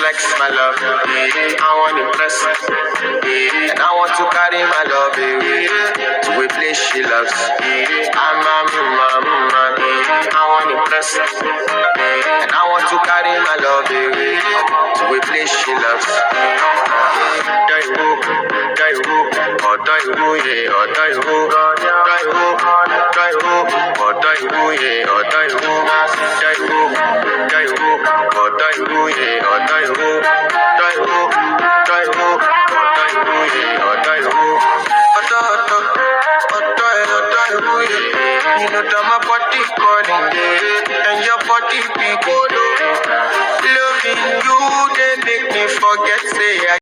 flex my love. I want impress. And I want to carry my love to a place she loves. I want impress. And I want to carry my love to a place she loves. You know that my body calling, and your body be good. Loving you, they make me forget, say I